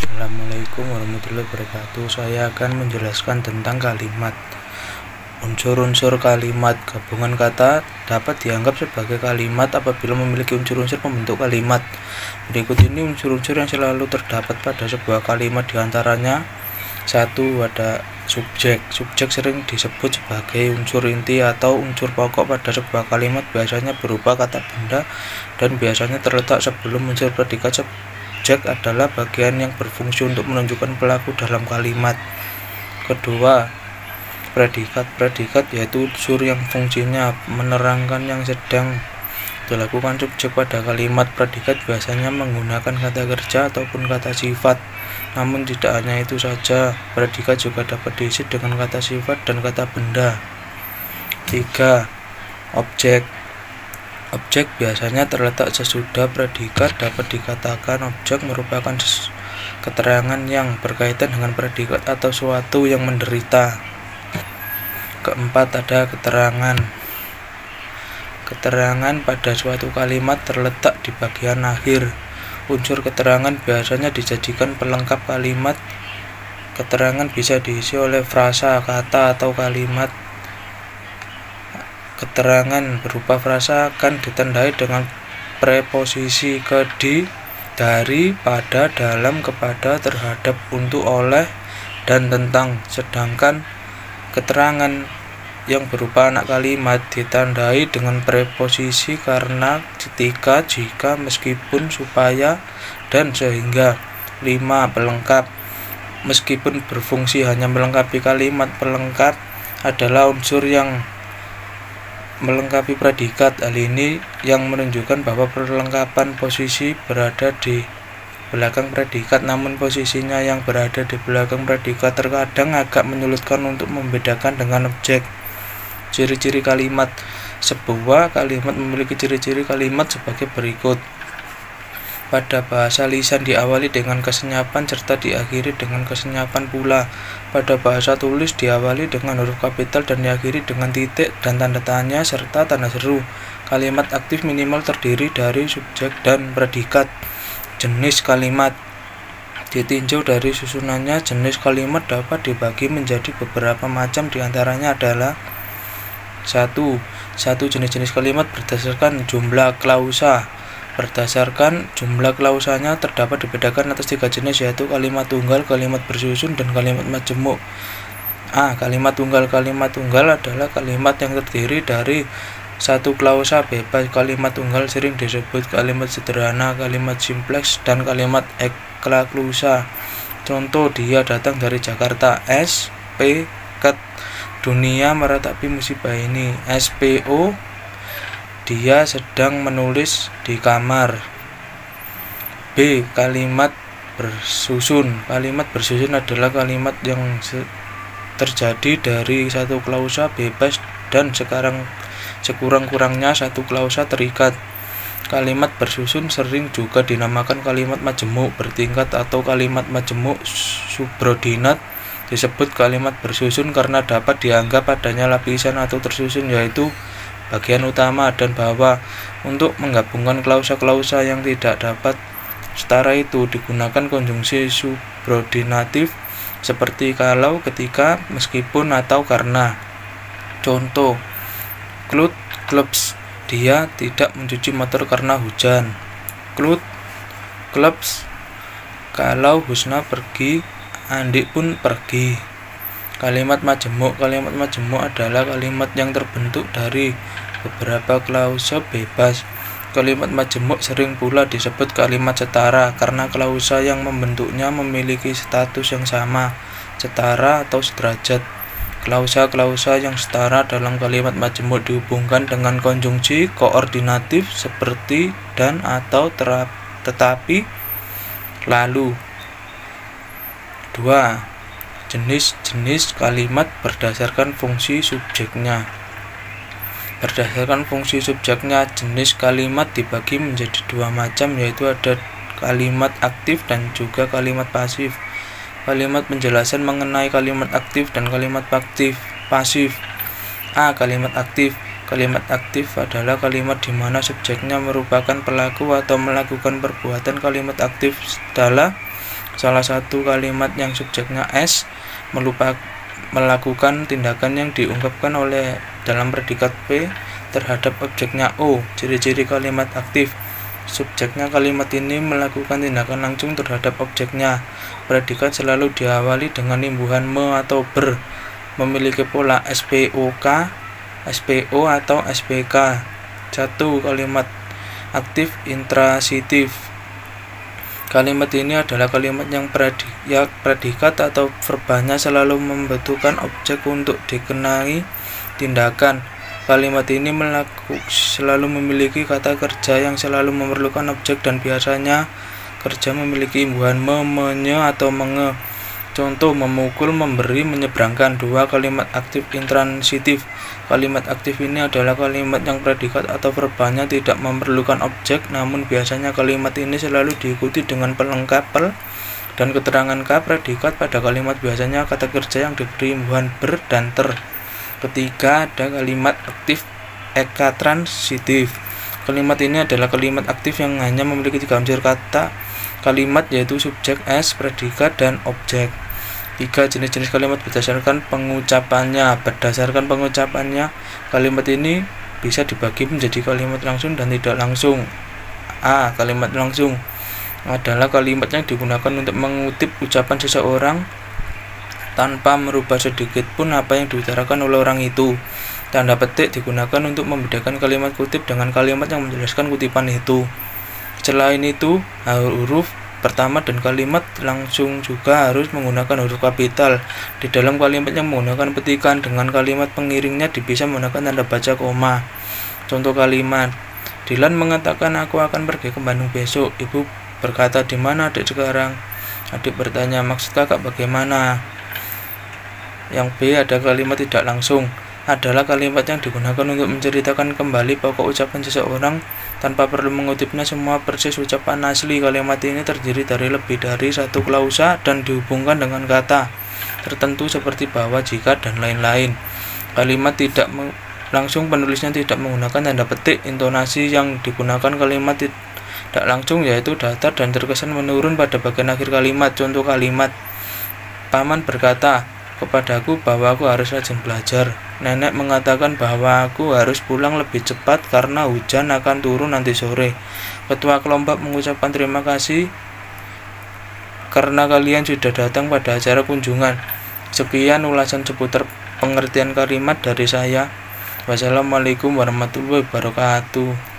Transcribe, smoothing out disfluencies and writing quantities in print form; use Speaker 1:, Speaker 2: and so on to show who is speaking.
Speaker 1: Assalamualaikum warahmatullahi wabarakatuh. Saya akan menjelaskan tentang kalimat. Unsur-unsur kalimat. Gabungan kata dapat dianggap sebagai kalimat apabila memiliki unsur-unsur pembentuk kalimat. Berikut ini unsur-unsur yang selalu terdapat pada sebuah kalimat, diantaranya: 1. Ada subjek. Subjek sering disebut sebagai unsur inti atau unsur pokok pada sebuah kalimat, biasanya berupa kata benda dan biasanya terletak sebelum unsur predikat. Subjek adalah bagian yang berfungsi untuk menunjukkan pelaku dalam kalimat. Kedua, predikat. Predikat yaitu unsur yang fungsinya menerangkan yang sedang dilakukan subjek pada kalimat. Predikat biasanya menggunakan kata kerja ataupun kata sifat. Namun tidak hanya itu saja, predikat juga dapat diisi dengan kata sifat dan kata benda. 3. Objek. Objek biasanya terletak sesudah predikat. Dapat dikatakan objek merupakan keterangan yang berkaitan dengan predikat atau suatu yang menderita. Keempat, ada keterangan. Keterangan pada suatu kalimat terletak di bagian akhir. Unsur keterangan biasanya dijadikan pelengkap kalimat. Keterangan bisa diisi oleh frasa, kata, atau kalimat. Keterangan berupa frasa akan ditandai dengan preposisi ke, di, dari, pada, dalam, kepada, terhadap, untuk, oleh, dan tentang. Sedangkan keterangan yang berupa anak kalimat ditandai dengan preposisi karena, ketika, jika, meskipun, supaya, dan sehingga. 5. Pelengkap. Meskipun berfungsi hanya melengkapi kalimat, pelengkap adalah unsur yang melengkapi predikat. Hal ini yang menunjukkan bahwa perlengkapan posisi berada di belakang predikat, namun posisinya yang berada di belakang predikat terkadang agak menyulitkan untuk membedakan dengan objek. Ciri-ciri kalimat. Sebuah kalimat memiliki ciri-ciri kalimat sebagai berikut. Pada bahasa lisan diawali dengan kesenyapan serta diakhiri dengan kesenyapan pula. Pada bahasa tulis diawali dengan huruf kapital dan diakhiri dengan titik dan tanda tanya serta tanda seru. Kalimat aktif minimal terdiri dari subjek dan predikat. Jenis kalimat. Ditinjau dari susunannya, jenis kalimat dapat dibagi menjadi beberapa macam, diantaranya adalah: 1. Jenis-jenis kalimat berdasarkan jumlah klausa. Berdasarkan jumlah klausanya terdapat dibedakan atas 3 jenis, yaitu kalimat tunggal, kalimat bersusun, dan kalimat majemuk. A. Kalimat tunggal. Kalimat tunggal adalah kalimat yang terdiri dari satu klausa bebas. Kalimat tunggal sering disebut kalimat sederhana, kalimat simpleks, dan kalimat eksklusa. Contoh: dia datang dari Jakarta. S.P. Ket. Dunia meratapi musibah ini. SPO. Dia sedang menulis di kamar. B. Kalimat bersusun. Kalimat bersusun adalah kalimat yang terjadi dari satu klausa bebas dan sekurang-kurangnya satu klausa terikat. Kalimat bersusun sering juga dinamakan kalimat majemuk bertingkat atau kalimat majemuk subordinat. Disebut kalimat bersusun karena dapat dianggap adanya lapisan atau tersusun, yaitu bagian utama dan bawah. Untuk menggabungkan klausa-klausa yang tidak dapat setara itu digunakan konjungsi subordinatif seperti kalau, ketika, meskipun, atau karena. Contoh: Claude clubs. Dia tidak mencuci motor karena hujan. Claude clubs. Kalau Husna pergi, Andi pun pergi. Kalimat majemuk. Kalimat majemuk adalah kalimat yang terbentuk dari beberapa klausa bebas. Kalimat majemuk sering pula disebut kalimat setara karena klausa yang membentuknya memiliki status yang sama, setara atau sederajat. Klausa-klausa yang setara dalam kalimat majemuk dihubungkan dengan konjungsi koordinatif seperti dan, atau, tetapi, lalu. 2. Jenis-jenis kalimat berdasarkan fungsi subjeknya. Berdasarkan fungsi subjeknya, jenis kalimat dibagi menjadi 2 macam, yaitu ada kalimat aktif dan juga kalimat pasif. Kalimat penjelasan mengenai kalimat aktif dan kalimat pasif. A. Kalimat aktif. Kalimat aktif adalah kalimat di mana subjeknya merupakan pelaku atau melakukan perbuatan. Kalimat aktif adalah 1. salah satu kalimat yang subjeknya S melakukan tindakan yang diungkapkan oleh dalam predikat P terhadap objeknya O. Ciri-ciri kalimat aktif. Subjeknya kalimat ini melakukan tindakan langsung terhadap objeknya. Predikat selalu diawali dengan imbuhan me atau ber. Memiliki pola SPOK, SPO atau SPK. 1. Kalimat aktif intransitif. Kalimat ini adalah kalimat yang predikat atau verbanya selalu membutuhkan objek untuk dikenai tindakan. Kalimat ini selalu memiliki kata kerja yang selalu memerlukan objek dan biasanya kerja memiliki imbuhan me, menye, atau menge. Contoh: memukul, memberi, menyeberangkan. 2. Kalimat aktif intransitif. Kalimat aktif ini adalah kalimat yang predikat atau verbanya tidak memerlukan objek, namun biasanya kalimat ini selalu diikuti dengan pelengkap pel dan keterangan k. Predikat pada kalimat biasanya kata kerja yang diberi imbuhan ber dan ter. Ketiga, ada kalimat aktif ekatransitif. Kalimat ini adalah kalimat aktif yang hanya memiliki 3 unsur kata kalimat, yaitu subjek S, predikat, dan objek. 3. Jenis-jenis kalimat berdasarkan pengucapannya. Berdasarkan pengucapannya, kalimat ini bisa dibagi menjadi kalimat langsung dan tidak langsung. A. Kalimat langsung adalah kalimat yang digunakan untuk mengutip ucapan seseorang tanpa merubah sedikit pun apa yang diutarakan oleh orang itu. Tanda petik digunakan untuk membedakan kalimat kutip dengan kalimat yang menjelaskan kutipan itu. Selain itu, huruf pertama dan kalimat langsung juga harus menggunakan huruf kapital. Di dalam kalimat yang menggunakan petikan dengan kalimat pengiringnya bisa menggunakan tanda baca koma. Contoh kalimat: Dilan mengatakan aku akan pergi ke Bandung besok. Ibu berkata, di mana adik sekarang? Adik bertanya, maksud kakak bagaimana? Yang B ada kalimat tidak langsung. Adalah kalimat yang digunakan untuk menceritakan kembali pokok ucapan seseorang tanpa perlu mengutipnya semua persis ucapan asli. Kalimat ini terdiri dari lebih dari satu klausa dan dihubungkan dengan kata tertentu seperti bahwa, jika, dan lain-lain. Kalimat tidak langsung penulisnya tidak menggunakan tanda petik. Intonasi yang digunakan kalimat tidak langsung yaitu datar dan terkesan menurun pada bagian akhir kalimat. Contoh kalimat: Paman berkata kepadaku bahwa aku harus rajin belajar. Nenek mengatakan bahwa aku harus pulang lebih cepat karena hujan akan turun nanti sore. Ketua kelompok mengucapkan terima kasih karena kalian sudah datang pada acara kunjungan. Sekian ulasan seputar pengertian kalimat dari saya. Wassalamualaikum warahmatullahi wabarakatuh.